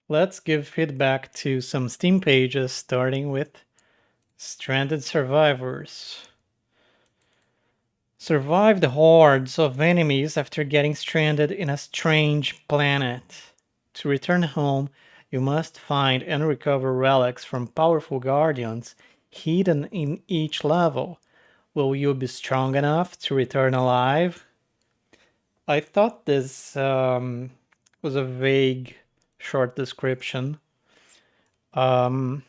Let's give feedback to some Steam pages, starting with Stranded Survivors. Survive the hordes of enemies after getting stranded in a strange planet. To return home, you must find and recover relics from powerful guardians hidden in each level. Will you be strong enough to return alive? I thought this was a vague, short description. Um,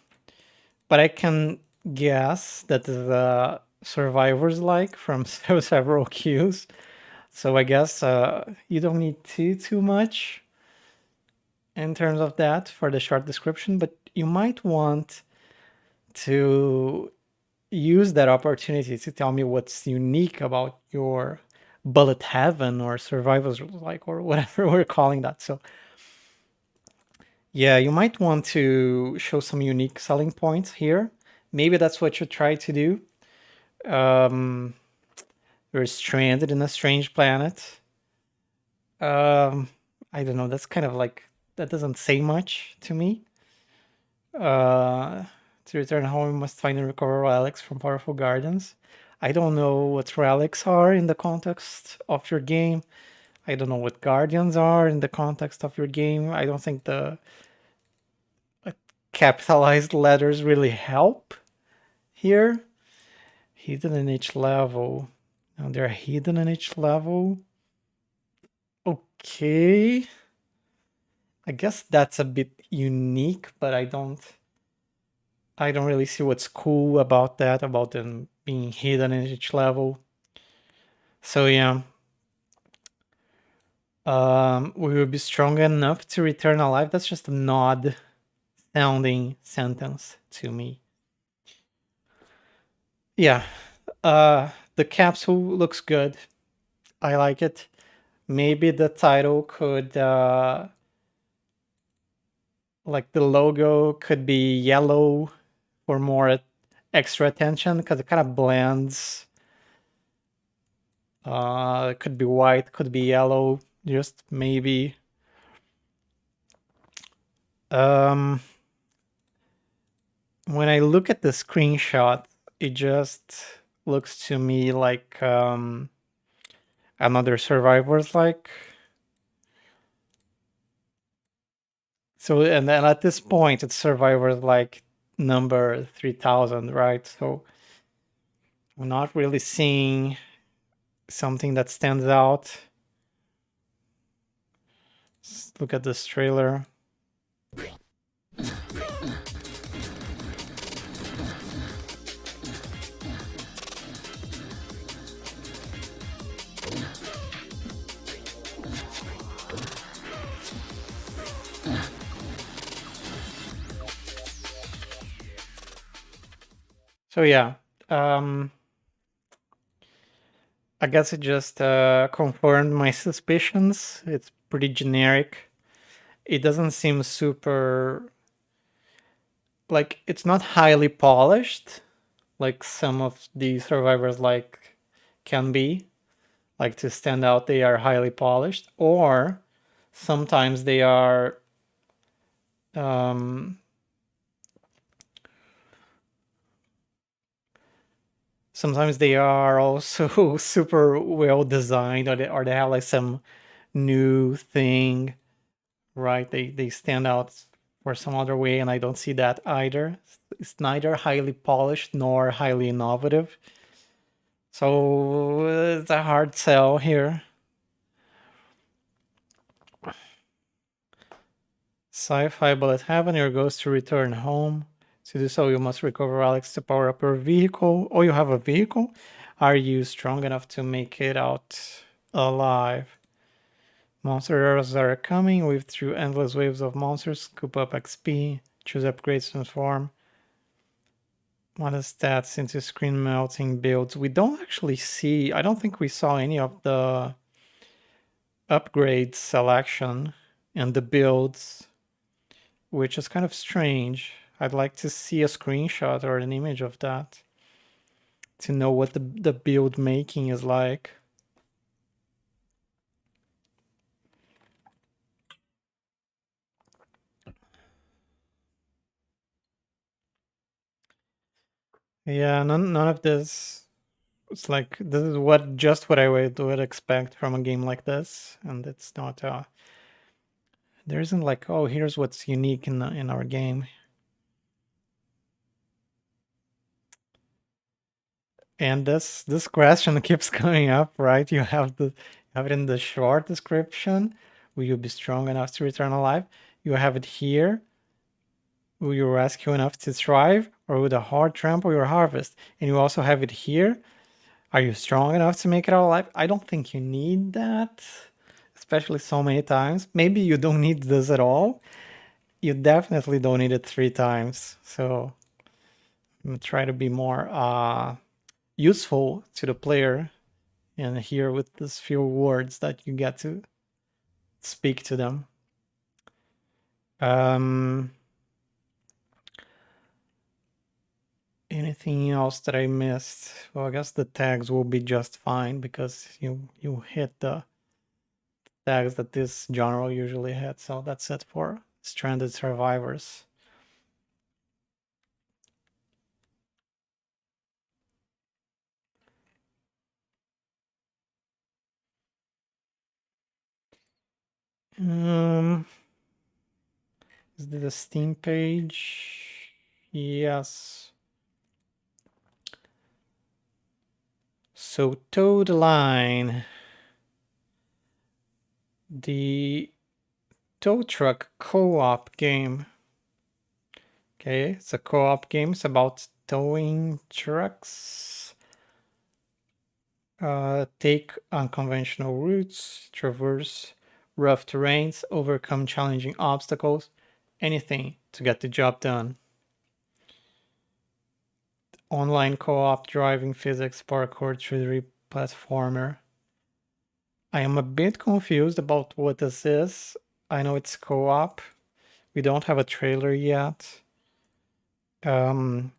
but I can guess that the survivors like from several queues. So I guess you don't need too much in terms of that for the short description, but you might want to use that opportunity to tell me what's unique about your bullet heaven or survivors like or whatever we're calling that. So yeah, you might want to show some unique selling points here. Maybe that's what you try to do. Um, you're stranded in a strange planet. Um, I don't know. That's kind of like that doesn't say much to me. Uh, to return home, you must find and recover relics from powerful guardians. I don't know what relics are in the context of your game. I don't know what guardians are in the context of your game. I don't think the capitalized letters really help here. Hidden in each level. Now they're hidden in each level. Okay. I guess that's a bit unique, but I don't really see what's cool about that, about them being hidden in each level. So yeah. We will be strong enough to return alive. That's just an odd sounding sentence to me. Yeah. The capsule looks good. I like it. Maybe the title could like the logo could be yellow for more extra attention because it kind of blends. It could be white, could be yellow, just maybe. Um, when I look at the screenshot, it just looks to me like another Survivors like. So and then at this point, it's Survivors like number 3000, right? So we're not really seeing something that stands out. Let's look at this trailer. So yeah, I guess it just confirmed my suspicions. It's pretty generic. It doesn't seem super like it's not highly polished like some of the survivors like can be. Like to stand out, they are highly polished, or sometimes they are sometimes they are also super well designed, or they have like some new thing, right? They stand out for some other way, and I don't see that either. It's neither highly polished nor highly innovative. So it's a hard sell here. Sci-fi bullet heaven, your goes to return home. To do so, you must recover relics to power up your vehicle. Oh, you have a vehicle? Are you strong enough to make it out alive? Monsters are coming. Weave through endless waves of monsters. Scoop up XP. Choose upgrades, transform. What is stats into screen melting builds? We don't actually see. I don't think we saw any of the upgrade selection and the builds, which is kind of strange. I'd like to see a screenshot or an image of that to know what the build making is like. Yeah, none of this. It's like this is what I would expect from a game like this, and it's not. There isn't like, oh, here's what's unique in our game. And this question keeps coming up, right? You have it in the short description. Will you be strong enough to return alive? You have it here. Will you rescue enough to thrive, or with a hard trample your harvest? And you also have it here. Are you strong enough to make it out alive? I don't think you need that, especially so many times. Maybe you don't need this at all. You definitely don't need it 3 times. So I'm gonna try to be more useful to the player, and here with these few words that you get to speak to them. Um, Anything else that I missed? Well, I guess the tags will be just fine because you hit the tags that this genre usually hits. So that's it for Stranded Survivors. Um, is this a Steam page? Yes. So Toad Line, the tow truck co-op game. Okay, it's a co-op game. It's about towing trucks. Take unconventional routes, traverse rough terrains, overcome challenging obstacles, anything to get the job done. Online co-op, driving physics, parkour, 3D platformer. I am a bit confused about what this is. I know it's co-op. We don't have a trailer yet. Um,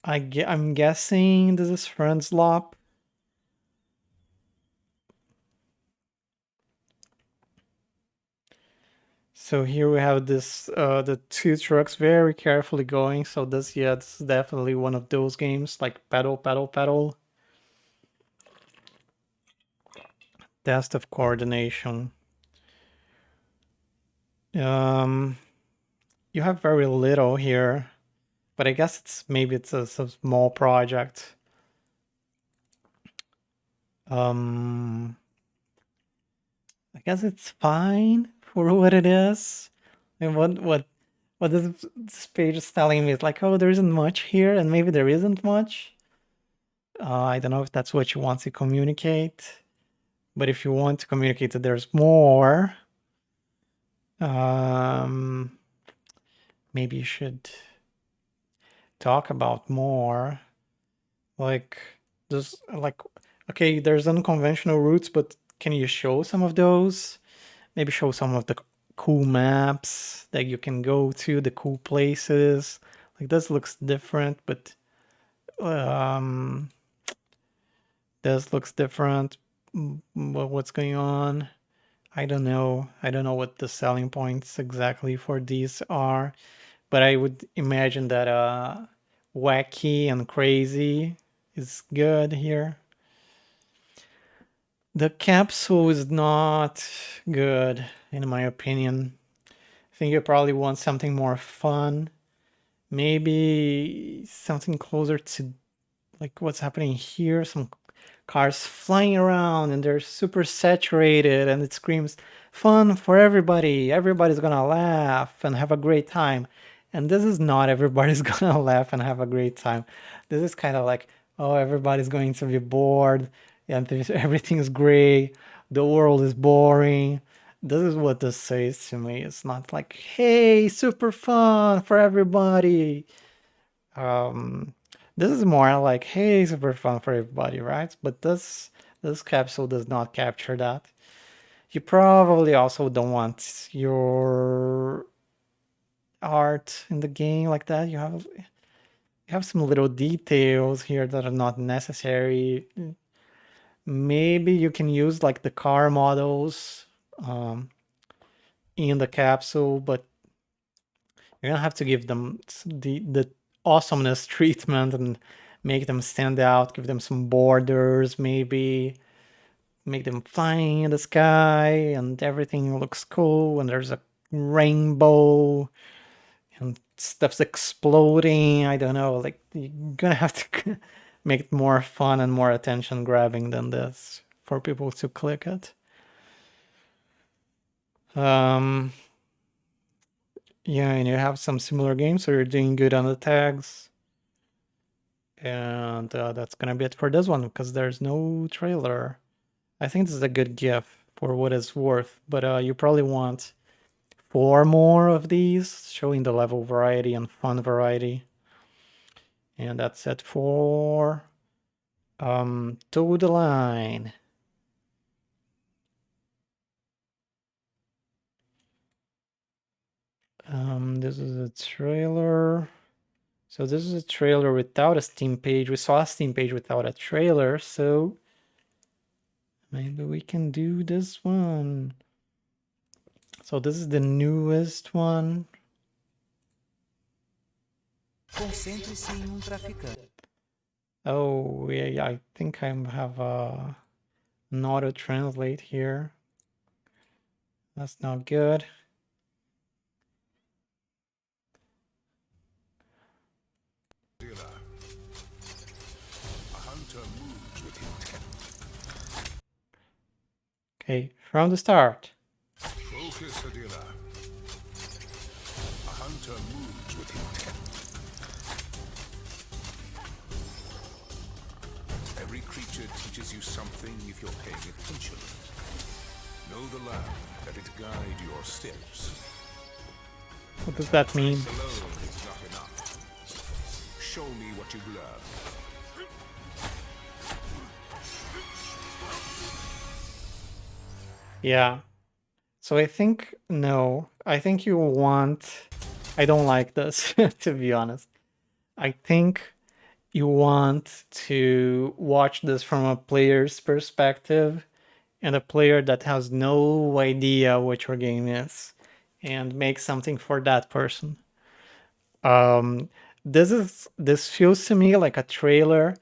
I'm guessing this is Friends Lop. So here we have this the two trucks very carefully going. So this is definitely one of those games like pedal, pedal, pedal. Test of coordination. Um, you have very little here, but I guess maybe it's a small project. Um, I guess it's fine for what it is. And what this page is telling me is like, oh, there isn't much here, and maybe there isn't much. I don't know if that's what you want to communicate, but if you want to communicate that there's more, um, maybe you should talk about more. Like, like, okay, there's unconventional routes, but can you show some of those? Maybe show some of the cool maps that you can go to, the cool places. Like, this looks different, but um, this looks different. What's going on? I don't know. I don't know what the selling points exactly for these are, but I would imagine that wacky and crazy is good here. The capsule is not good, in my opinion. I think you probably want something more fun. Maybe something closer to like what's happening here. Some cars flying around and they're super saturated and it screams fun for everybody. Everybody's gonna laugh and have a great time. And this is not everybody's gonna laugh and have a great time. This is kind of like, oh, everybody's going to be bored and everything is gray. The world is boring. This is what this says to me. It's not like, hey, super fun for everybody. Um, this is more like, hey, super fun for everybody, right? But this capsule does not capture that. You probably also don't want your art in the game like that. You have some little details here that are not necessary. Maybe you can use like the car models um, in the capsule, but you're gonna have to give them the awesomeness treatment and make them stand out, give them some borders, maybe make them flying in the sky and everything looks cool and there's a rainbow and stuff's exploding. I don't know, like you're gonna have to make it more fun and more attention grabbing than this for people to click it. Yeah, and you have some similar games, so you're doing good on the tags. And that's gonna be it for this one because there's no trailer. I think this is a good gift for what it's worth, but you probably want 4 more of these, showing the level variety and fun variety. And that's it for To the Line. This is a trailer. So this is a trailer without a Steam page. We saw a Steam page without a trailer, so maybe we can do this one. So this is the newest one. Concentre-se em traficante. Oh, yeah, I think I have an auto translate here. That's not good. Okay, from the start. Focus, Adila. A hunter moves with intent. Every creature teaches you something if you're paying attention. Know the land, let it guide your steps. What does that mean? Alone is not enough. Show me what you've learned. Yeah. So I think, no, I think you want, I don't like this, to be honest. I think you want to watch this from a player's perspective and a player that has no idea what your game is and make something for that person. This feels to me like a trailer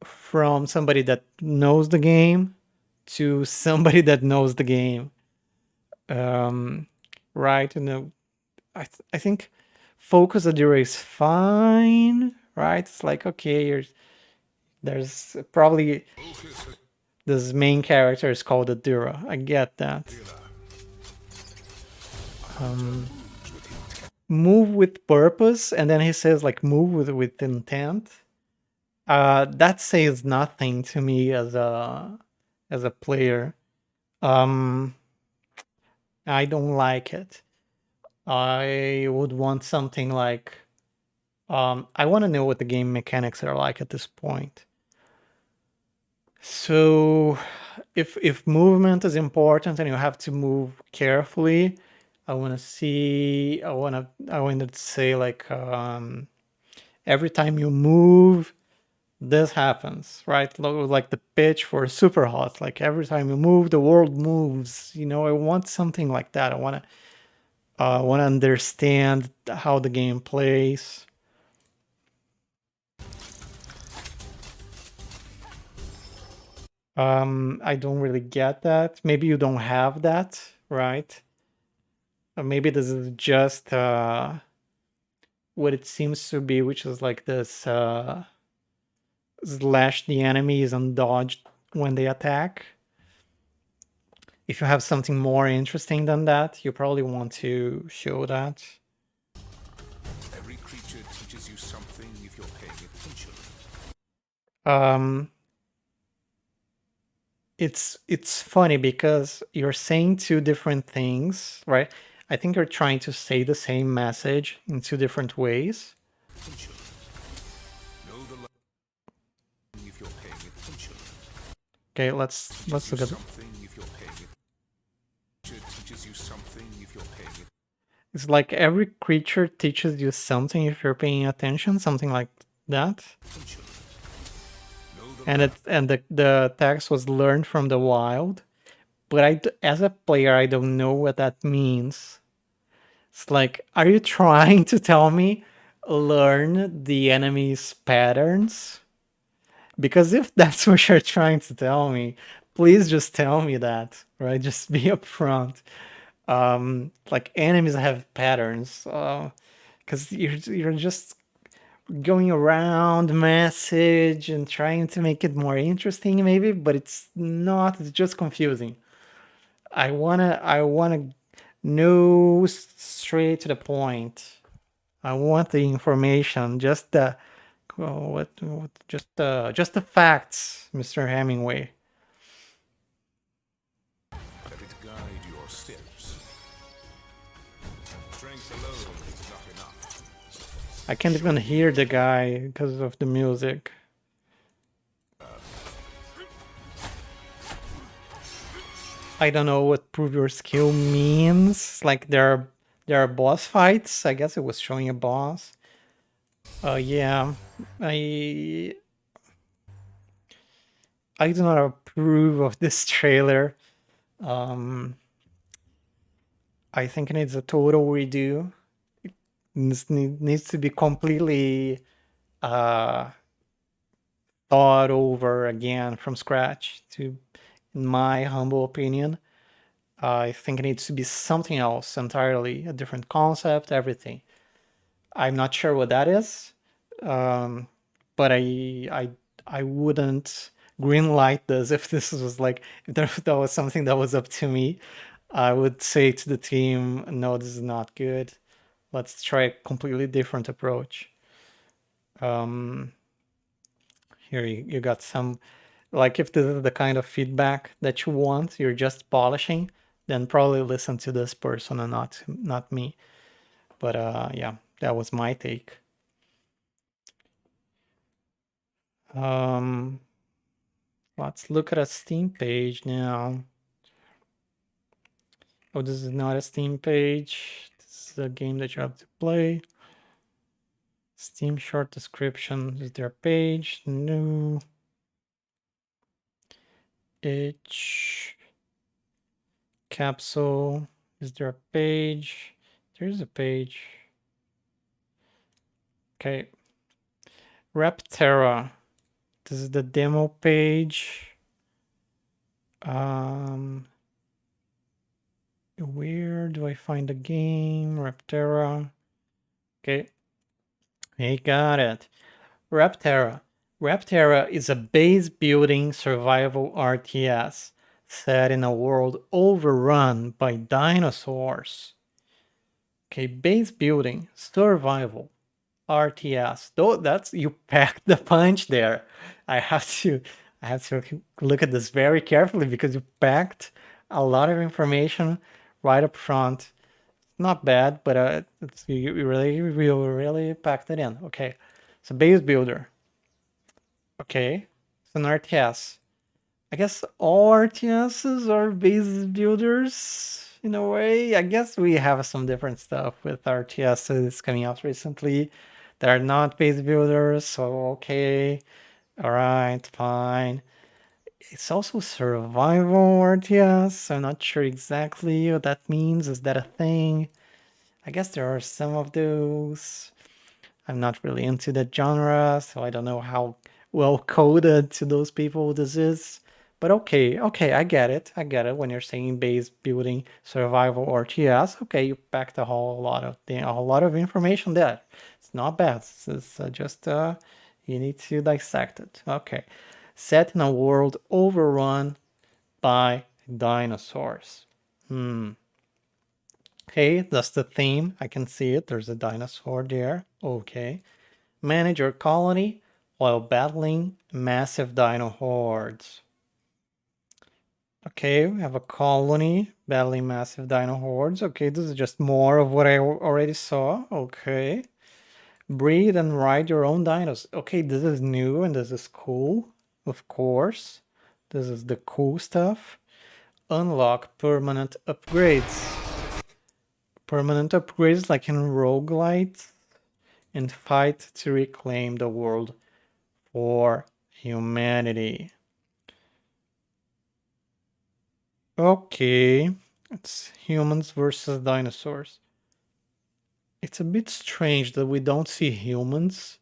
from somebody that knows the game to somebody that knows the game. Right? And I think focus Adira is fine, right? It's like, okay, there's probably this main character is called Adira. I get that. Move with purpose, and then he says like move with intent. That says nothing to me as a player. I don't like it. I would want something like I want to know what the game mechanics are like at this point. So if movement is important and you have to move carefully, I want to say like every time you move, this happens, right? Like the pitch for Super Hot, like every time you move, the world moves. You know, I want something like that. I want to understand how the game plays. I don't really get that. Maybe you don't have that, right? Or maybe this is just what it seems to be, which is like this slash the enemies and dodge when they attack. If you have something more interesting than that, you probably want to show that. Every creature teaches you something if you're paying attention. It's funny because you're saying two different things, right? I think you're trying to say the same message in two different ways. Okay, let's look at it. It's like every creature teaches you something if you're paying attention, something like that. And the text was learned from the wild, but as a player, I don't know what that means. It's like, are you trying to tell me learn the enemy's patterns? Because if that's what you're trying to tell me, please just tell me that, right? Just be upfront. Like enemies have patterns, because you're just going around message and trying to make it more interesting, maybe, but it's not. It's just confusing. I wanna know straight to the point. I want the information, just the just the facts, Mr. Hemingway. Let it guide your steps. Strength alone is not enough. I can't Show even me hear what the you have. guy because of the music. I don't know what prove your skill means. Like there are boss fights. I guess it was showing a boss. Yeah. I I do not approve of this trailer. Um I think it needs a total redo. Needs to be completely uh thought over again from scratch to in my humble opinion. I think it needs to be something else entirely, a different concept, everything. I'm not sure what that is, um, but I wouldn't green light this if this was like if that was something that was up to me. I would say to the team, no, this is not good. Let's try a completely different approach. Um, Here you got some, like if this is the kind of feedback that you want, you're just polishing, then probably listen to this person and not me. But yeah, that was my take. Um, let's look at a Steam page now. Oh, this is not a Steam page. This is a game that you have to play. Steam short description. Is there a page? No. Itch. Capsule. Is there a page? There's a page. Okay. Repterra. This is the demo page. Where do I find the game? Repterra. Okay. Hey, got it. Repterra. Repterra is a base building survival RTS set in a world overrun by dinosaurs. Okay, base building, survival, RTS. Though that's you packed the punch there. I have to I have to look at this very carefully because you packed a lot of information right up front. Not bad, but you really packed it in. Okay, so base builder. Okay, it's an RTS. I guess all RTSs are base builders in a way. I guess we have some different stuff with RTSs coming out recently that are not base builders. So okay, all right, fine. It's also survival RTS. I'm not sure exactly what that means. Is that a thing? I guess there are some of those. I'm not really into that genre, so I don't know how well coded to those people this is. But okay, I get it. I get it. When you're saying base building, survival, or TS, okay, you packed a whole lot of information there. It's not bad. It's just you need to dissect it. Okay, set in a world overrun by dinosaurs. Okay, that's the theme. I can see it. There's a dinosaur there. Okay. Manage your colony while battling massive dino hordes. Okay, we have a colony battling massive dino hordes. Okay, this is just more of what I already saw. Okay. Breed and ride your own dinos. Okay, this is new and this is cool. Of course. This is the cool stuff. Unlock permanent upgrades. Permanent upgrades like in roguelites. And fight to reclaim the world for humanity. Okay, it's humans versus dinosaurs. It's a bit strange that we don't see humans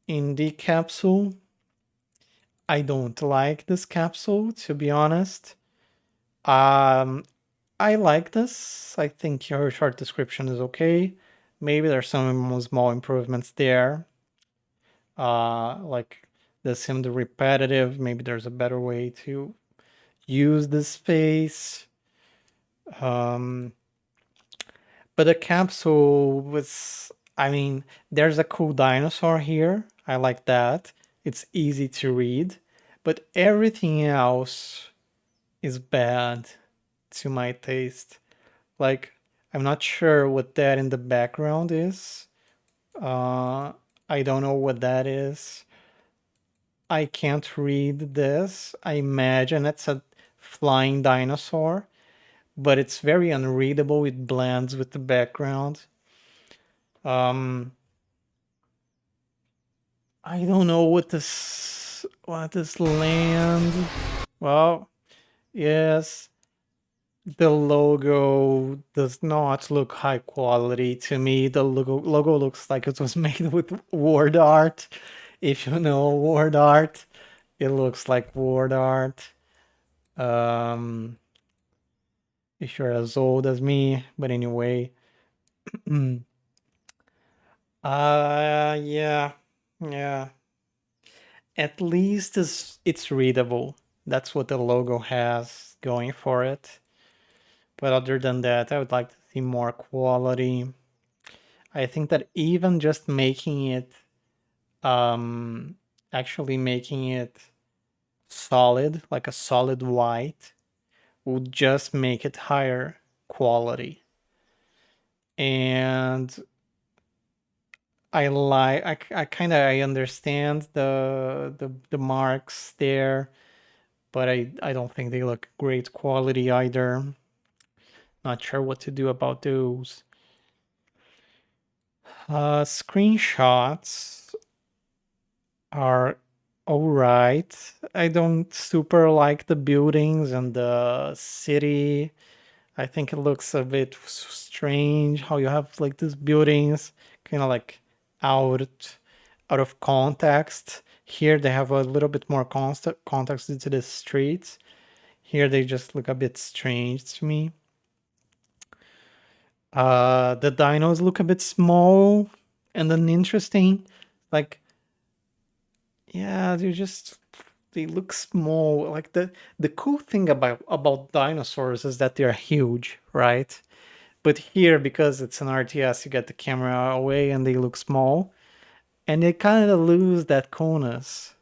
in the capsule. I don't like this capsule, to be honest. Um, I like this. I think your short description is okay. Maybe there's some small improvements there. Like this seemed repetitive. Maybe there's a better way to use the space. Um, but the capsule was, I mean, there's a cool dinosaur here. I like that. It's easy to read. But everything else is bad to my taste. Like, I'm not sure what that in the background is. Uh, I don't know what that is. I can't read this. I imagine it's a flying dinosaur, but it's very unreadable. It blends with the background. Um, I don't know what this land. Well, yes, the logo does not look high quality to me. The logo looks like it was made with word art. If you know word art, it looks like word art. Um, if you're as old as me, but anyway. Yeah, yeah. At least it's readable. That's what the logo has going for it. But other than that, I would like to see more quality. I think that even just making it, um, actually making it solid, like a solid white, would just make it higher quality. And I kind of I understand the marks there, but I don't think they look great quality either. Not sure what to do about those. Screenshots are all right. I don't super like the buildings and the city. I think it looks a bit strange how you have like these buildings kind of like out out of context. Here they have a little bit more context into the streets. Here they just look a bit strange to me. The dinos look a bit small and uninteresting. Like, yeah, they look small. Like the cool thing about dinosaurs is that they're huge, right? But here, because it's an RTS, you get the camera away and they look small, and they kind of lose that coolness.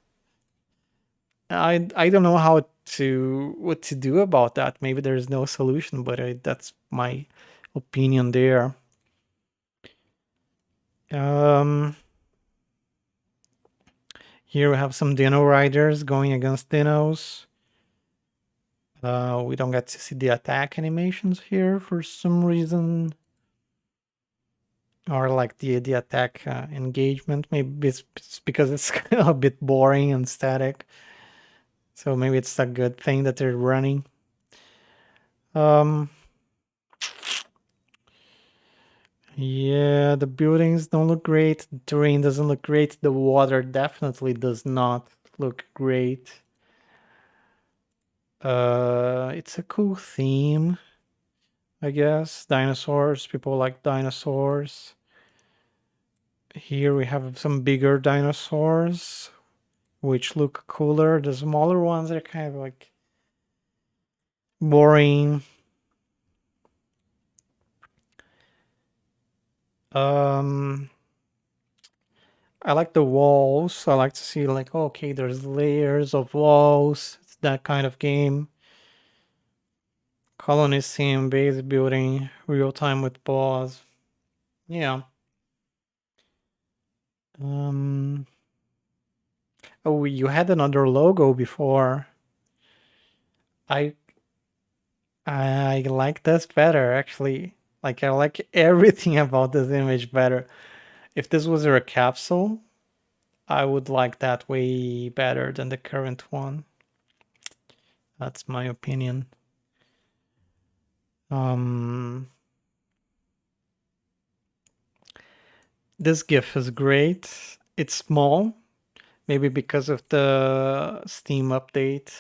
I don't know what to do about that. Maybe there's no solution, but that's my opinion there. Um, Here we have some Dino Riders going against Dinos. We don't get to see the attack animations here for some reason, or like the attack engagement. Maybe it's because it's a bit boring and static. So maybe it's a good thing that they're running. Um, yeah, the buildings don't look great. The terrain doesn't look great. The water definitely does not look great. It's a cool theme, I guess. Dinosaurs. People like dinosaurs. Here we have some bigger dinosaurs, which look cooler. The smaller ones are kind of like boring. Um, I like the walls. I like to see like, okay, there's layers of walls. It's that kind of game. Colony sim, base building, real time with boss. Yeah. Um. Oh, you had another logo before. I I like this better actually. Like I like everything about this image better. If this was a capsule, I would like that way better than the current one. That's my opinion. Um This GIF is great. It's small, maybe because of the Steam update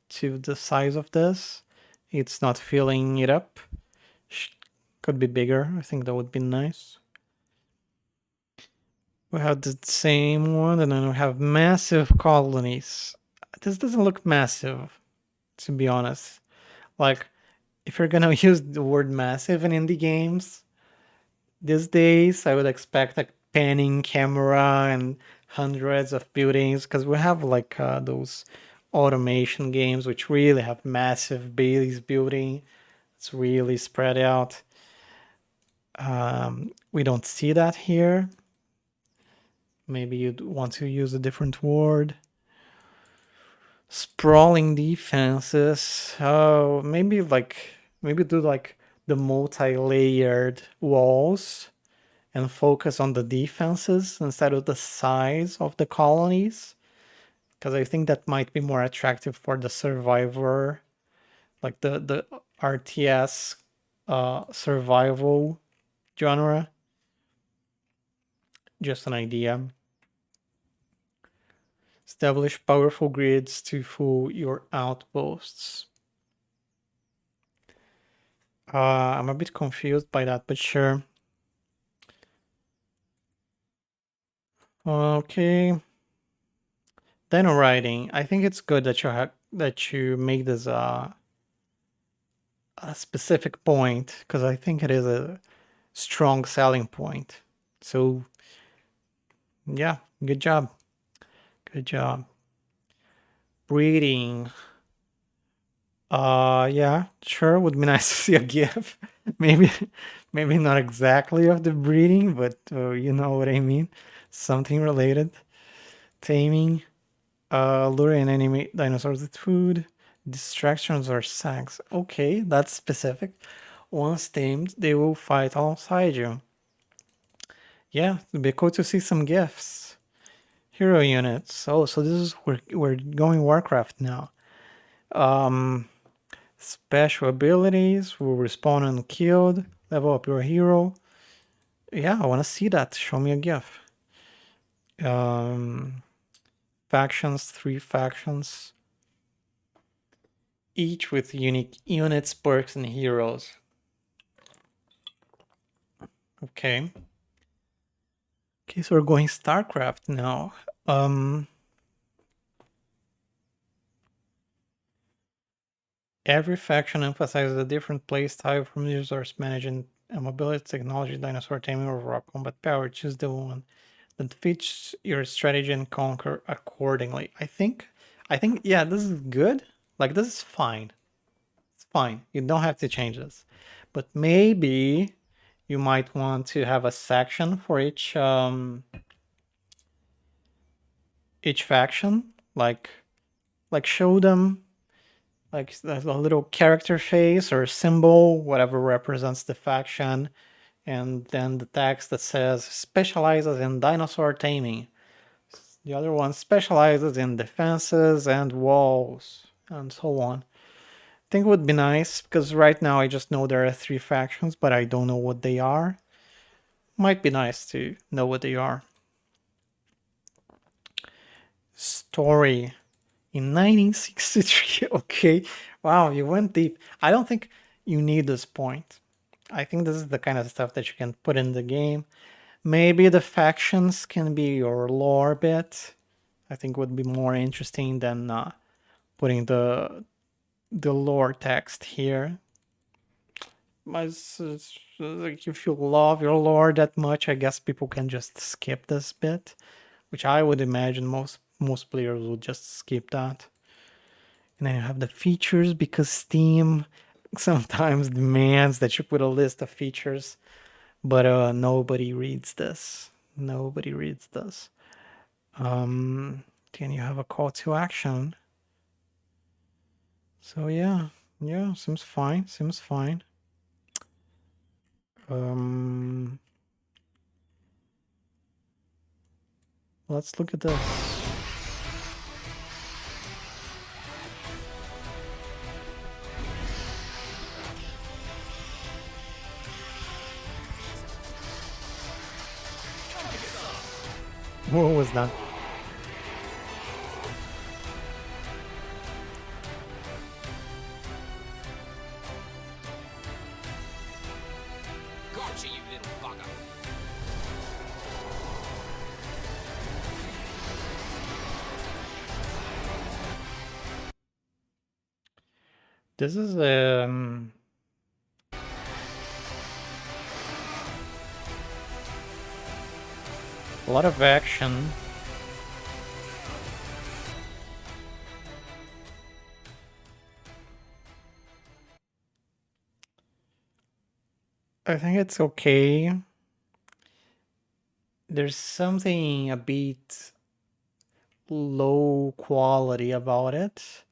to the size of this. It's not filling it up. Could be bigger. I think that would be nice. We have the same one, and then we have massive colonies. This doesn't look massive, to be honest. Like, if you're gonna use the word massive in indie games these days, I would expect a panning camera and hundreds of buildings, because we have like those automation games which really have massive base building. It's really spread out. We don't see that here. Maybe you'd want to use a different word. Sprawling defenses. Oh, maybe do like the multi-layered walls and focus on the defenses instead of the size of the colonies, because I think that might be more attractive for the survivor, like the RTS survival genre. Just an idea. Establish powerful grids to fool your outposts. I'm a bit confused by that, but sure. Okay. Dino riding. I think it's good that you make this a specific point, because I think it is a strong selling point. So yeah, good job. Good job. Breeding. Yeah, sure. Would be nice to see a GIF. maybe, maybe not exactly of the breeding, but you know what I mean. Something related. Taming. Lure and animate dinosaurs with food. Distractions or sacks. Okay, that's specific. Once tamed, they will fight alongside you. Yeah, it'd be cool to see some GIFs. Hero units. Oh, so this is we're going Warcraft now. Um, Special abilities will respawn and killed. Level up your hero. Yeah, I want to see that. Show me a GIF. Um, Factions, 3 factions, each with unique units, perks, and heroes. Okay. Okay, so we're going StarCraft now. Every faction emphasizes a different playstyle from users managing mobility, technology, dinosaur taming, or rock combat power. Choose the one that fits your strategy and conquer accordingly. I think, yeah, this is good. Like, this is fine. It's fine. You don't have to change this. But maybe you might want to have a section for each faction, like show them like a little character face or symbol, whatever represents the faction, and then the text that says specializes in dinosaur taming. The other one specializes in defenses and walls, and so on. I think it would be nice, because right now I just know there are 3 factions, but I don't know what they are. Might be nice to know what they are. Story in 1963. Okay, wow, you went deep. I don't think you need this point. I think this is the kind of stuff that you can put in the game. Maybe the factions can be your lore bit. I think would be more interesting than putting the lore text here. But like, if you love your lore that much, I guess people can just skip this bit, which I would imagine most players would just skip that. And then you have the features, because Steam sometimes demands that you put a list of features, but nobody reads this. Nobody reads this. Then you have a call to action. So yeah, seems fine. Seems fine. Um, let's look at this. What was that? Gotcha, you little bugger. This is a lot of action. I think it's okay. There's something a bit low quality about it.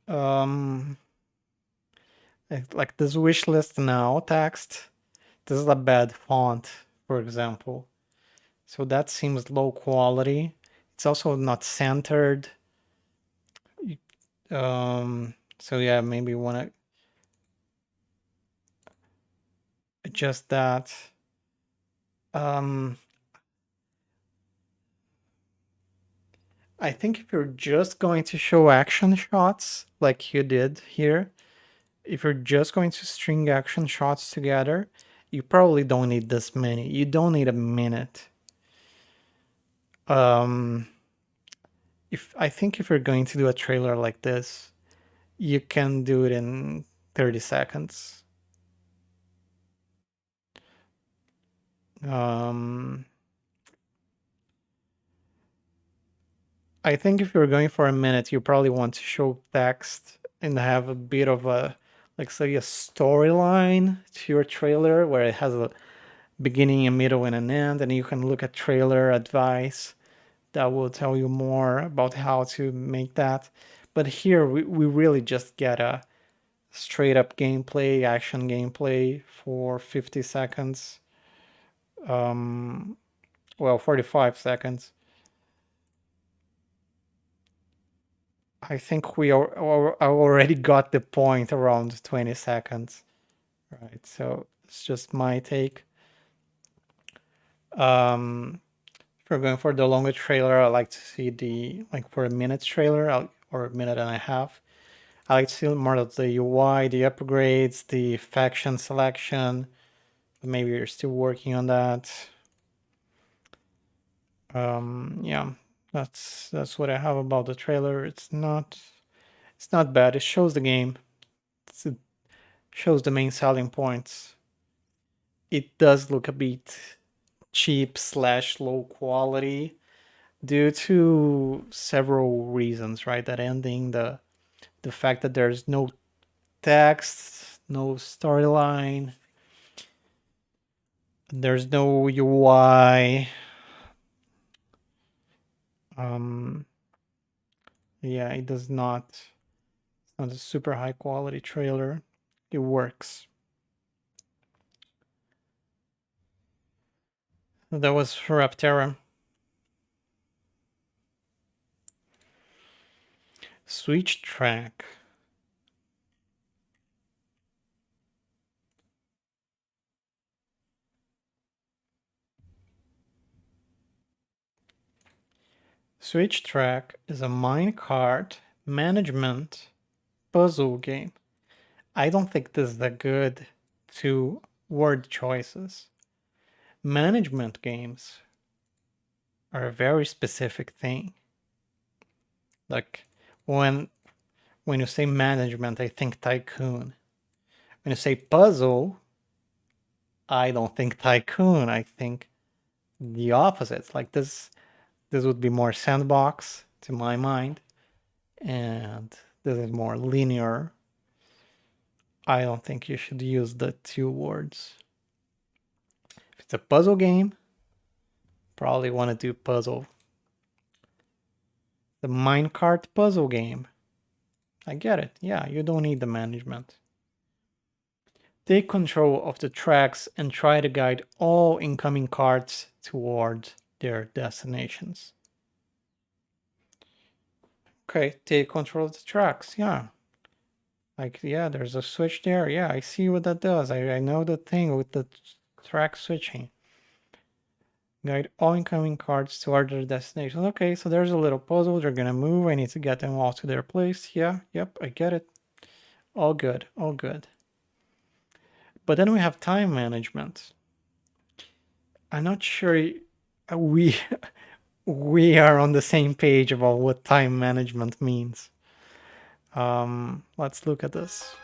Um, like this wish list now text. This is a bad font, for example. So that seems low quality. It's also not centered. So yeah, maybe want to adjust that. Um, I think if you're just going to show action shots like you did here, if you're just going to string action shots together, you probably don't need this many. You don't need a minute. Um, if I think if you're going to do a trailer like this, you can do it in 30 seconds. Um, I think if you're going for a minute, you probably want to show text and have a bit of a, like, say, a storyline to your trailer where it has a beginning, a middle, and an end, and you can look at trailer advice that will tell you more about how to make that. But here we really just get a straight up gameplay, action gameplay for 50 seconds. Um, well, 45 seconds. I think I already got the point around 20 seconds. Right, so it's just my take. Um, if we're going for the longer trailer, I like to see the, like for a minute trailer or a minute and a half. I like to see more of the UI, the upgrades, the faction selection. Maybe you're still working on that. Yeah, that's what I have about the trailer. It's not bad. It shows the game. It shows the main selling points. It does look a bit cheap slash low quality due to several reasons, right? That ending, the fact that there's no text, no storyline, there's no UI. Um, yeah, it does not. It's not a super high quality trailer. It works. That was for Repterra. SwitchTrack. SwitchTrack is a minecart management puzzle game. I don't think this is a good two word choices. Management games are a very specific thing. Like when when you say management, I think tycoon. When you say puzzle, I don't think tycoon. I think the opposite. Like this would be more sandbox to my mind, and this is more linear. I don't think you should use the two words. If it's a puzzle game, probably want to do puzzle. The minecart puzzle game. I get it. Yeah, you don't need the management. Take control of the tracks and try to guide all incoming carts toward their destinations. Okay, take control of the tracks. Yeah. Like, yeah, there's a switch there. Yeah, I see what that does. I know the thing with the track switching. Guide all incoming cards to other destinations. Okay, so there's a little puzzle. They're gonna move. I need to get them all to their place. Yeah, yep, I get it. All good, all good. But then we have time management. I'm not sure we we are on the same page about what time management means. Let's look at this.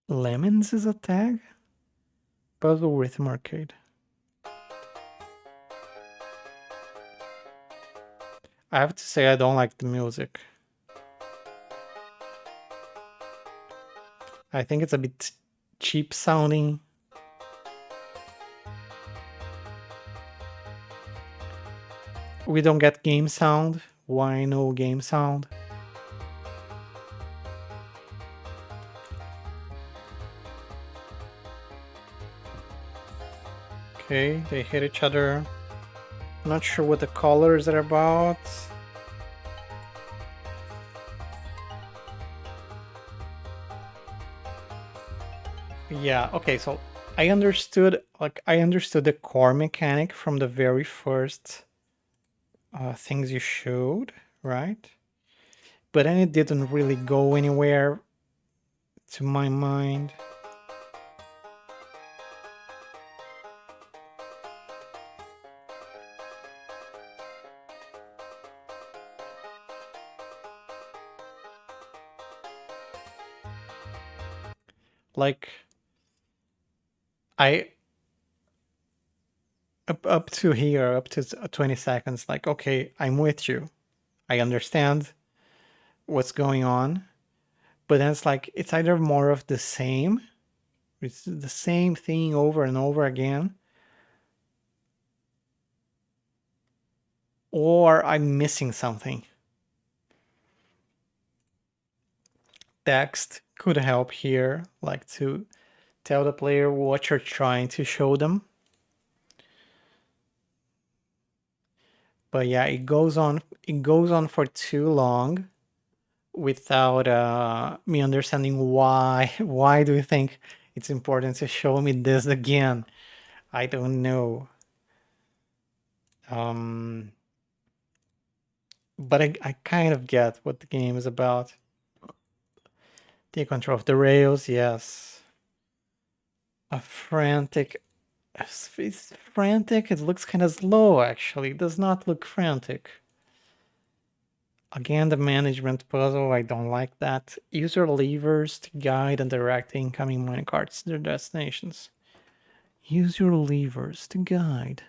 Lemons is a tag? Puzzle Rhythm Arcade. I have to say I don't like the music. I think it's a bit cheap sounding. We don't get game sound. Why no game sound? Okay, they hit each other. Not sure what the colors are about. Yeah, okay, so I understood the core mechanic from the very first things you showed, right? But then it didn't really go anywhere to my mind. Like I up to here, up to 20 seconds, like okay, I'm with you. I understand what's going on. But then it's like it's either more of the same, it's the same thing over and over again, or I'm missing something. Text could help here, like to tell the player what you're trying to show them. But yeah, it goes on for too long without me understanding why. Why do you think it's important to show me this again? I don't know. Um, but I kind of get what the game is about. Take control of the rails, yes. A frantic. It's frantic. It looks kind of slow, actually. It does not look frantic. Again, the management puzzle, I don't like that. Use your levers to guide and direct the incoming minecarts to their destinations. Use your levers to guide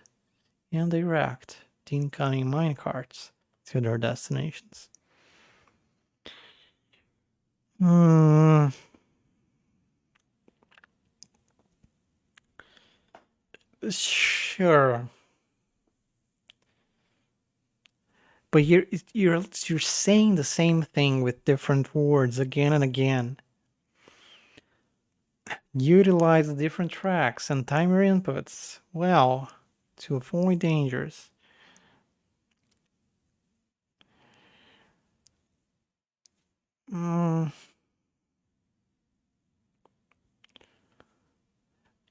and direct the incoming minecarts to their destinations. Hmm. Sure. But you're saying the same thing with different words again and again. Utilize the different tracks and timer inputs well to avoid dangers. Mm,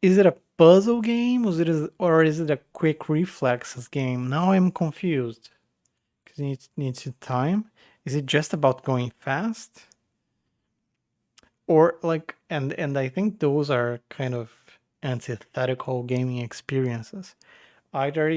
is it a puzzle game or is it a quick reflexes game? Now I'm confused. Because it needs to time. Is it just about going fast? Or like and I think those are kind of antithetical gaming experiences. Either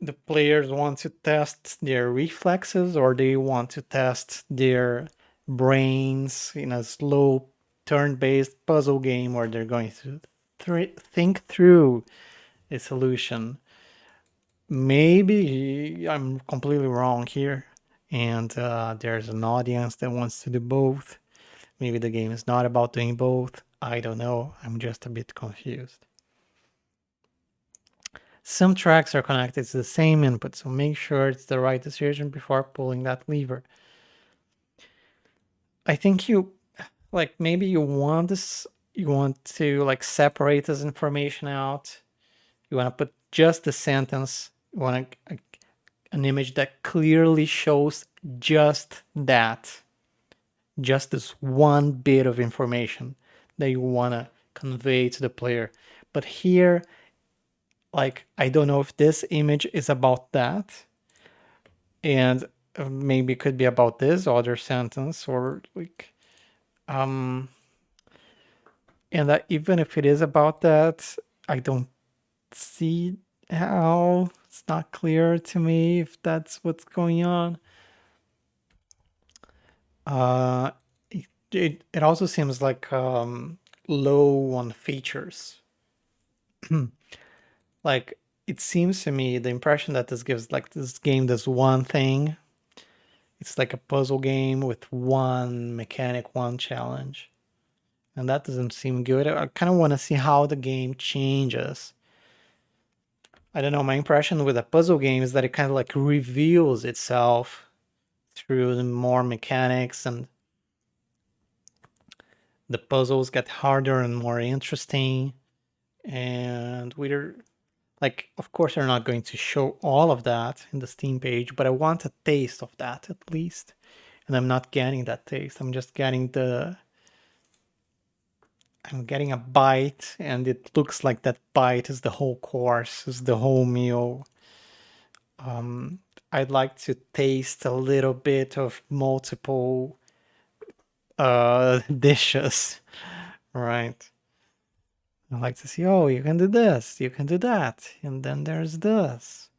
the players want to test their reflexes or they want to test their brains in a slow turn-based puzzle game where they're going to think through a solution. Maybe I'm completely wrong here and there's an audience that wants to do both. Maybe the game is not about doing both. I don't know. I'm just a bit confused. Some tracks are connected to the same input, so make sure it's the right decision before pulling that lever. I think maybe you want to like separate this information out. You want to put just the sentence. You want an image that clearly shows just that, just this one bit of information that you want to convey to the player. But here, like, I don't know if this image is about that, and maybe it could be about this other sentence, or like, um, and that even if it is about that, I don't see how. It's not clear to me if that's what's going on. Uh, it also seems like low on features. Like, it seems to me the impression that this gives, like, this game does one thing. It's like a puzzle game with one mechanic, one challenge. And that doesn't seem good. I kind of want to see how the game changes. I don't know, my impression with a puzzle game is that it kind of like reveals itself through the more mechanics, and the puzzles get harder and more interesting. And we're like, of course, they're not going to show all of that in the Steam page, but I want a taste of that at least. And I'm not getting that taste. I'm just getting I'm getting a bite, and it looks like that bite is the whole course, is the whole meal. I'd like to taste a little bit of multiple dishes, right? I like to see, oh, you can do this, you can do that, and then there's this.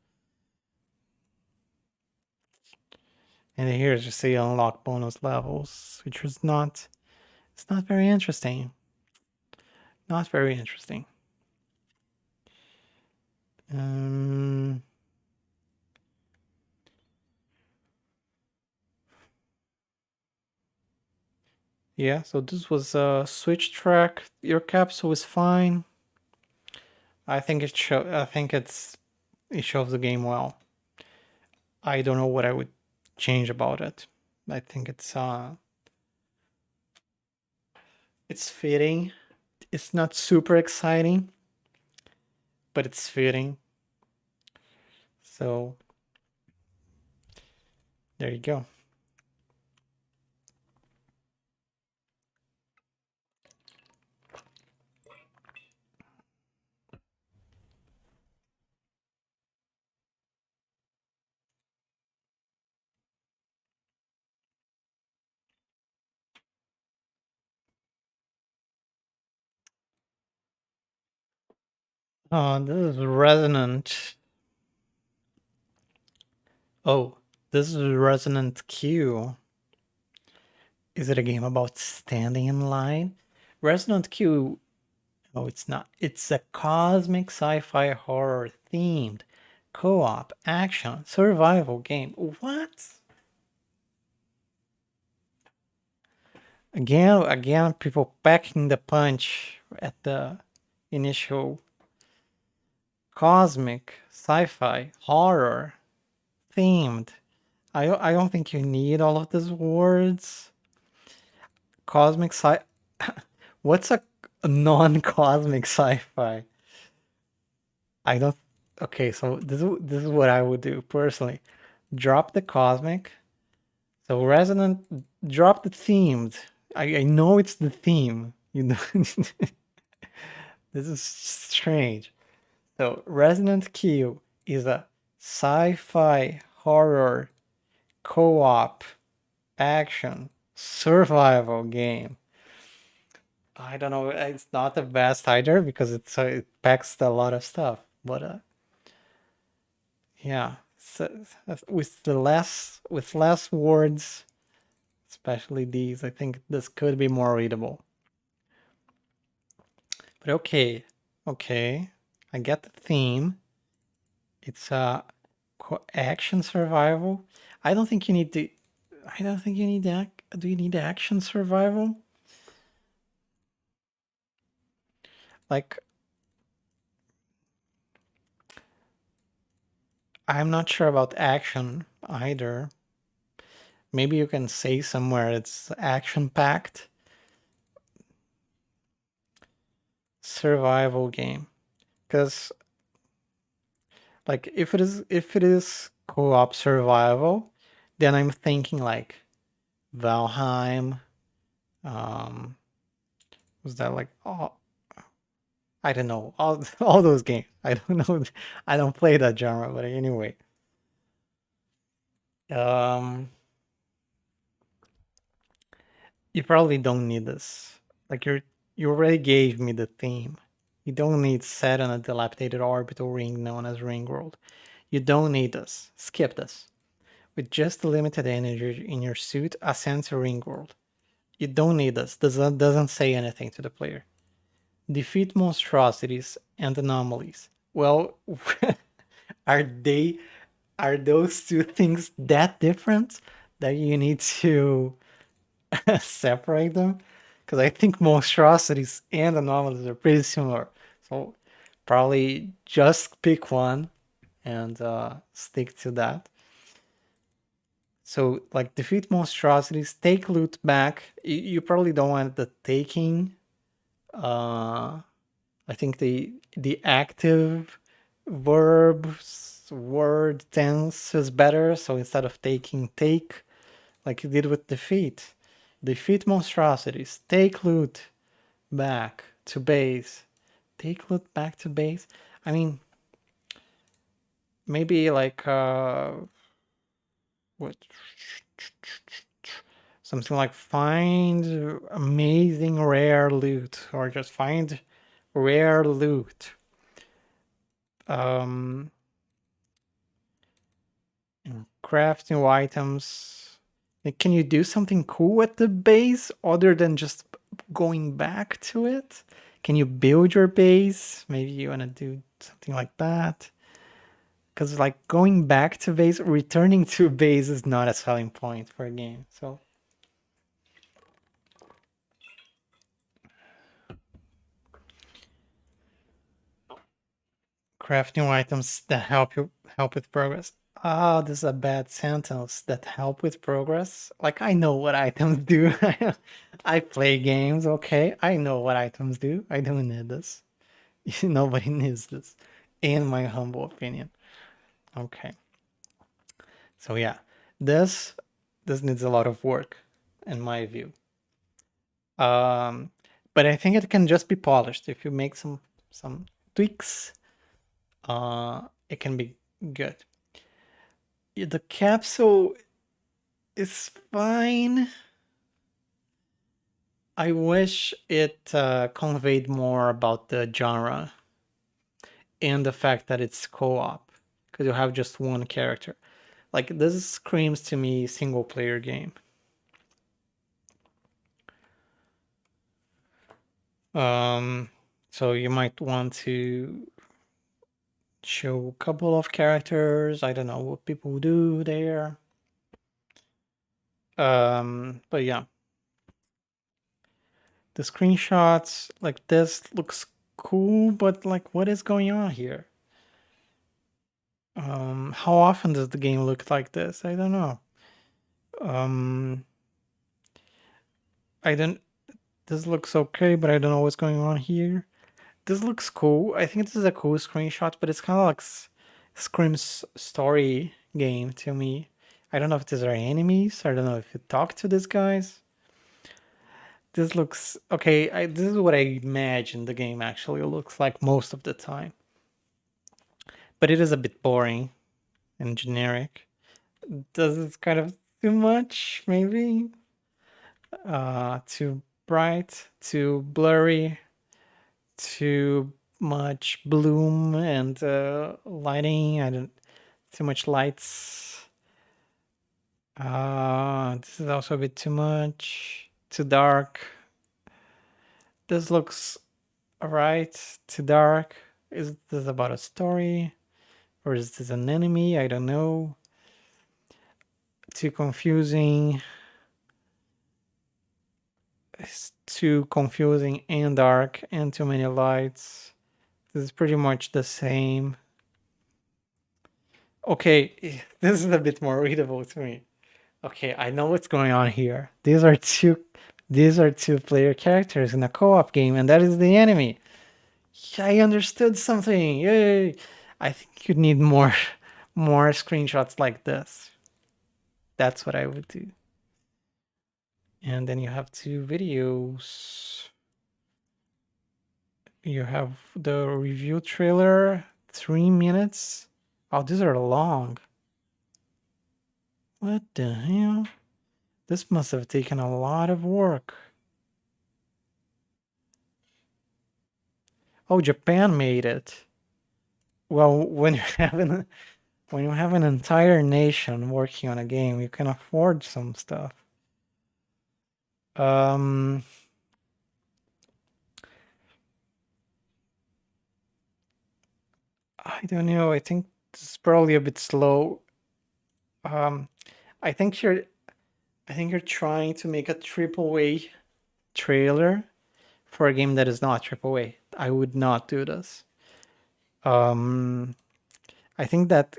And here just say unlock bonus levels, which is not, it's not very interesting. Not very interesting. Um, yeah, so this was a SwitchTrack. Your capsule is fine. I think it shows the game well. I don't know what I would change about it. I think it's fitting. It's not super exciting, but it's fitting. So there you go. This is Resonant. Oh, this is Resonant Q. Is it a game about standing in line? Resonant Q. Oh, it's not. It's a cosmic sci-fi horror themed co-op action survival game. What? Again, people packing the punch at the initial cosmic sci-fi horror themed. I don't think you need all of these words. Cosmic sci. What's a non-cosmic sci-fi? I don't. Okay, so this is what I would do personally. Drop the cosmic. So resonant. Drop the themed. I know it's the theme. You know, this is strange. So Resonant Q is a sci-fi horror co-op action survival game. I don't know. It's not the best either because it packs a lot of stuff. But yeah, so, with less words, especially these, I think this could be more readable. But okay, okay, I get the theme. It's a action survival. I don't think you need to. I don't think you need that. Do you need action survival? Like, I'm not sure about action either. Maybe you can say somewhere it's action packed survival game. Because like if it is co-op survival, then I'm thinking like Valheim. Um, was that like, oh, I don't know, all those games. I don't know. I don't play that genre, but anyway. Um, you probably don't need this. Like you already gave me the theme. You don't need set on a dilapidated orbital ring known as Ringworld. You don't need this. Skip this. With just the limited energy in your suit, ascend to Ringworld. You don't need this. This doesn't say anything to the player. Defeat monstrosities and anomalies. Well, are they are those two things that different that you need to separate them? Because I think monstrosities and anomalies are pretty similar. So probably just pick one and stick to that. So like defeat monstrosities, take loot back. You probably don't want the taking. I think the active word tense is better. So instead of taking, take, like you did with defeat. Defeat monstrosities. Take loot back to base. Take loot back to base. I mean, maybe like what something like find amazing rare loot or just find rare loot. Um, craft new items. Can you do something cool at the base other than just going back to it? Can you build your base? Maybe you want to do something like that. Because like going back to base, returning to base is not a selling point for a game. So craft new items that help with progress. Ah, this is a bad sentence. That help with progress. Like I know what items do. I play games. Okay, I know what items do. I don't need this. Nobody needs this, in my humble opinion. Okay, so yeah, this this needs a lot of work, in my view. Um, but I think it can just be polished if you make some tweaks. It can be good. The capsule is fine. I wish it conveyed more about the genre and the fact that it's co-op because you have just one character. Like this screams to me single player game. Um, so you might want to show a couple of characters. I don't know what people do there. But yeah, the screenshots like this looks cool, but like what is going on here? How often does the game look like this? I don't know. Um, I don't. This looks okay, but I don't know what's going on here. This looks cool. I think this is a cool screenshot, but it's kind of like Scream's story game to me. I don't know if these are enemies. I don't know if you talk to these guys. This looks okay. This is what I imagine the game actually looks like most of the time. But it is a bit boring and generic. Does it kind of too much, maybe? Too bright, too blurry, too much bloom and lighting. I don't too much lights. This is also a bit too much, too dark. This looks alright, too dark. Is this about a story? Or is this an enemy? I don't know. Too confusing. It's too confusing and dark and too many lights. This is pretty much the same. Okay, this is a bit more readable to me. Okay, I know what's going on here. These are two player characters in a co-op game, and that is the enemy. I understood something. Yay! I think you need more screenshots like this. That's what I would do. And then you have two videos. You have the review trailer, 3 minutes. Oh, these are long. What the hell? This must have taken a lot of work. Oh, Japan made it. Well, when you have an entire nation working on a game, you can afford some stuff. Um, I don't know. I think this is probably a bit slow. Um, I think you're I think you're trying to make a triple A trailer for a game that is not triple A. I would not do this. Um, I think that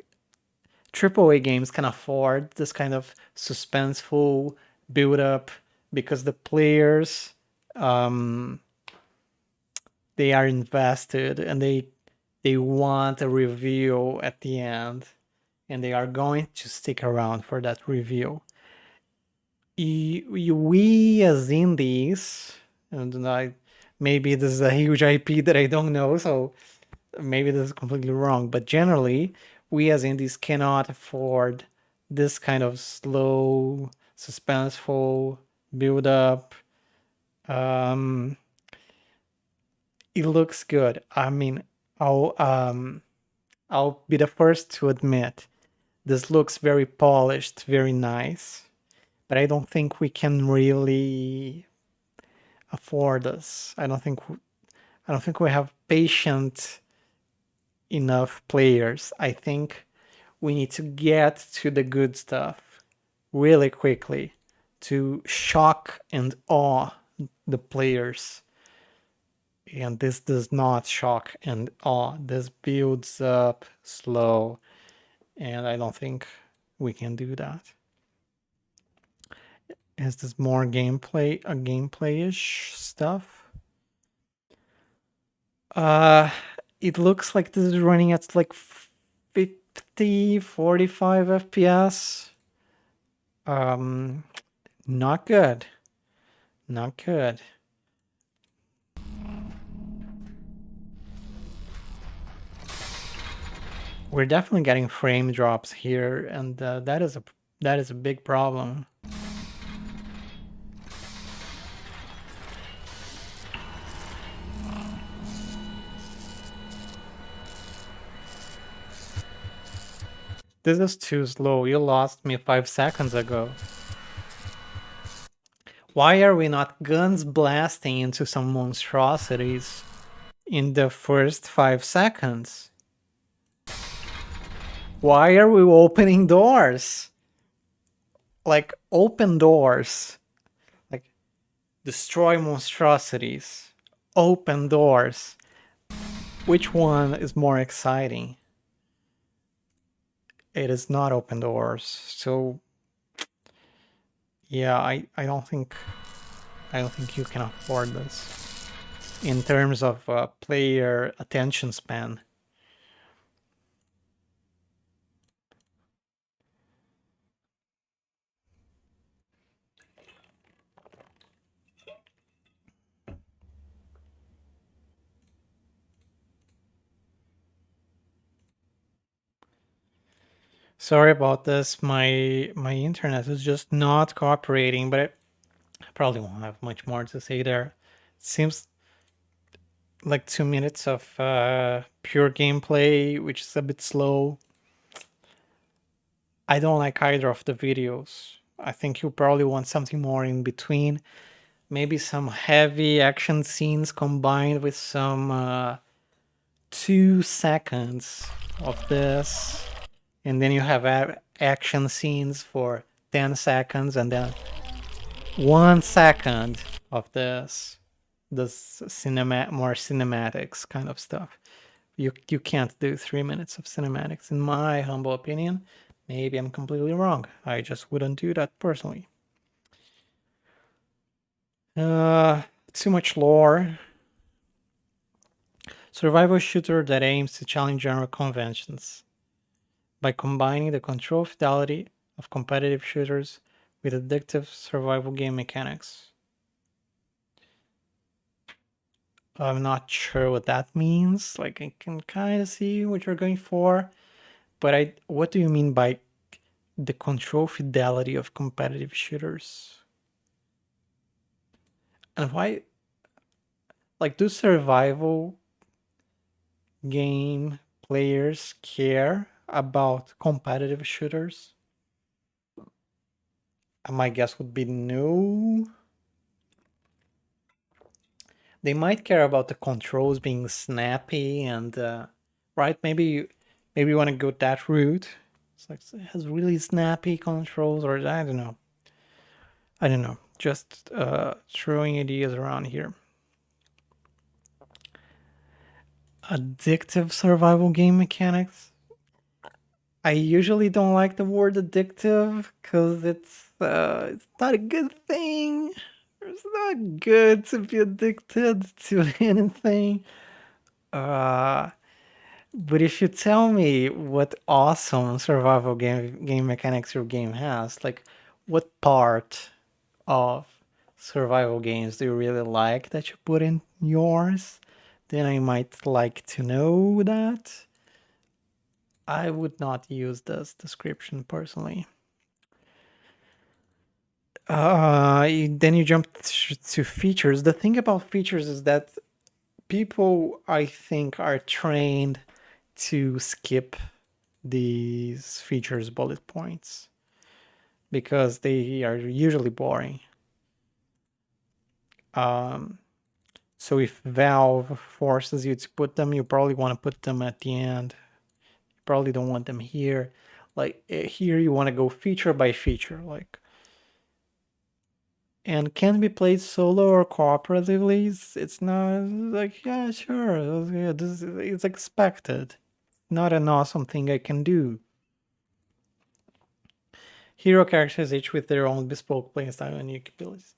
triple A games can afford this kind of suspenseful build up because the players um, they are invested and they want a reveal at the end and they are going to stick around for that reveal. We as indies, and maybe this is a huge IP that I don't know, so maybe this is completely wrong, but generally, we as indies cannot afford this kind of slow, suspenseful build up. Um, it looks good. I mean, I'll um, I'll be the first to admit this looks very polished, very nice, but I don't think we can really afford this. I don't think we have patient enough players. I think we need to get to the good stuff really quickly to shock and awe the players. And this does not shock and awe. This builds up slow, and I don't think we can do that. Is this more gameplay-ish stuff? Uh, it looks like this is running at like 50, 45 FPS. Um, not good. Not good. We're definitely getting frame drops here, and that is a big problem. This is too slow. You lost me 5 seconds ago. Why are we not guns blasting into some monstrosities in the first 5 seconds? Why are we opening doors? Like, open doors. Like, destroy monstrosities. Open doors. Which one is more exciting? It is not open doors. So, yeah, I don't think you can afford this in terms of player attention span. Sorry about this. My internet is just not cooperating, but I probably won't have much more to say there. It seems like 2 minutes of pure gameplay, which is a bit slow. I don't like either of the videos. I think you probably want something more in between. Maybe some heavy action scenes combined with some 2 seconds of this. And then you have action scenes for 10 seconds and then 1 second of this more cinematics kind of stuff. You can't do 3 minutes of cinematics, in my humble opinion. Maybe I'm completely wrong. I just wouldn't do that personally. Too much lore. Survival shooter that aims to challenge genre conventions by combining the control fidelity of competitive shooters with addictive survival game mechanics. I'm not sure what that means. Like, I can kind of see what you're going for, but what do you mean by the control fidelity of competitive shooters? And why, like, do survival game players care about competitive shooters? My guess would be no. They might care about the controls being snappy and right. Maybe you want to go that route. It's like it has really snappy controls, or I don't know. I don't know. Just throwing ideas around here. Addictive survival game mechanics. I usually don't like the word addictive because it's not a good thing. It's not good to be addicted to anything. Uh, but if you tell me what awesome survival game mechanics your game has, like what part of survival games do you really like that you put in yours, then I might like to know that. I would not use this description personally. Then you jump to features. The thing about features is that people, I think, are trained to skip these features bullet points because they are usually boring. Um, so if Valve forces you to put them, you probably want to put them at the end. You probably don't want them here. Like here, you want to go feature by feature, like, and can be played solo or cooperatively. It's not like, yeah, sure, yeah, it's expected. Not an awesome thing I can do. Hero characters each with their own bespoke playstyle and unique abilities.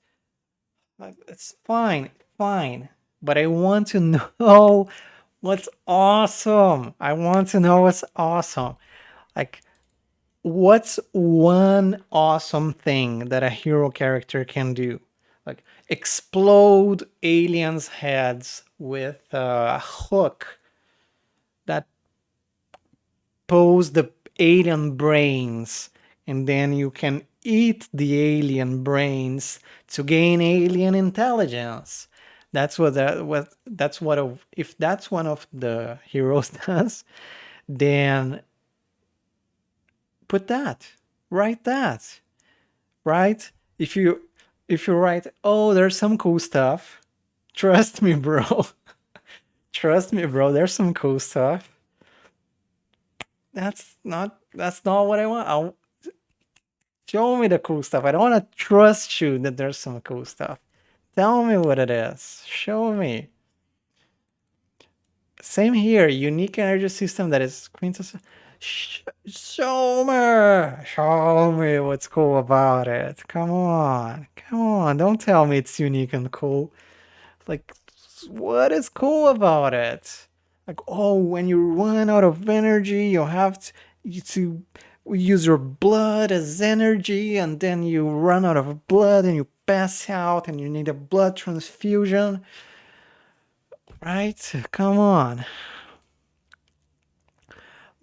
It's fine, fine. But I want to know what's awesome. I want to know what's awesome. Like, what's one awesome thing that a hero character can do? Like, explode aliens' heads with a hook that pose the alien brains, and then you can eat the alien brains to gain alien intelligence. That's if that's one of the heroes does, then put that, write that, right? If you write, oh, there's some cool stuff. Trust me, bro. Trust me, bro. There's some cool stuff. That's not what I want. Show me the cool stuff. I don't want to trust you that there's some cool stuff. Tell me what it is. Show me. Same here. Unique energy system that is quintessential. Show me. Show me what's cool about it. Come on. Come on. Don't tell me it's unique and cool. Like, what is cool about it? Like, oh, when you run out of energy, you have to use your blood as energy, and then you run out of blood and you pass out and you need a blood transfusion. Right? Come on.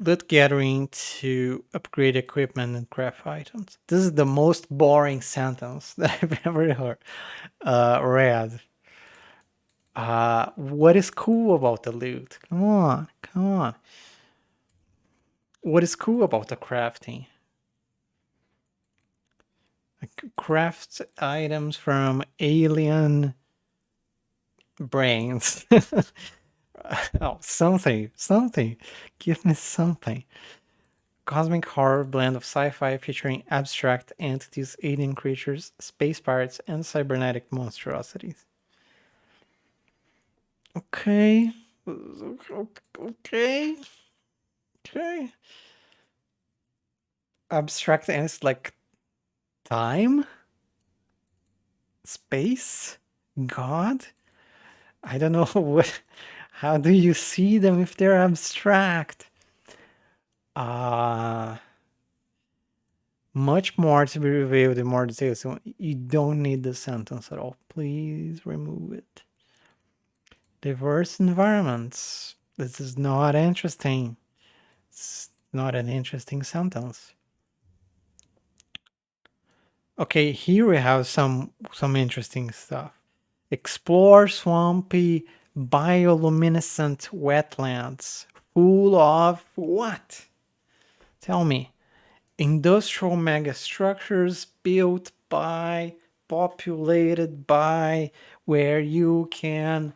Loot gathering to upgrade equipment and craft items. This is the most boring sentence that I've ever read. What is cool about the loot? Come on, come on. What is cool about the crafting? Like, craft items from alien brains. Oh, something. Give me something. Cosmic horror blend of sci-fi featuring abstract entities, alien creatures, space pirates, and cybernetic monstrosities. Okay. Okay. Okay. Abstract entities like time, space, God. I don't know what. How do you see them if they're abstract? Uh much more to be revealed in more detail. So you don't need the sentence at all. Please remove it. Diverse environments. This is not interesting. It's not an interesting sentence. Okay, here we have some interesting stuff. Explore swampy bioluminescent wetlands full of what? Tell me. Industrial megastructures built by, populated by, where you can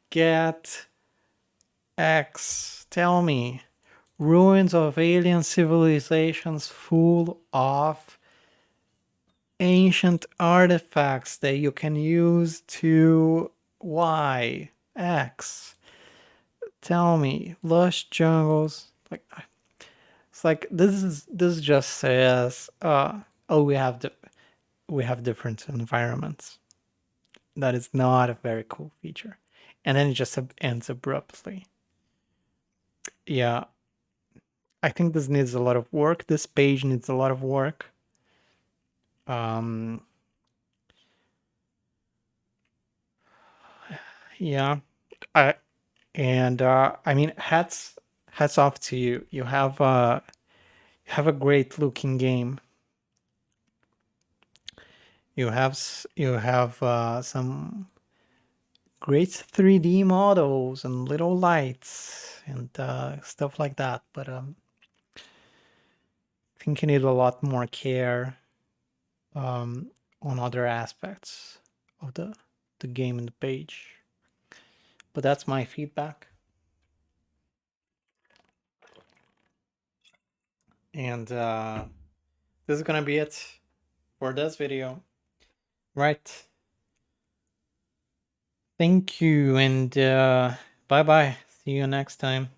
get X. Tell me. Ruins of alien civilizations full of ancient artifacts that you can use to Y. X. Tell me. Lush jungles. Like, it's like this just says oh, we have different environments. That is not a very cool feature. And then it just ends abruptly. Yeah, I think this needs a lot of work. This page needs a lot of work. Um, yeah, I I mean, hats off to you. You have a great looking game. You have some great 3D models and little lights and stuff like that. But I think you need a lot more care on other aspects of the game and the page. But that's my feedback. And this is gonna be it for this video. Right. Thank you and bye bye. See you next time.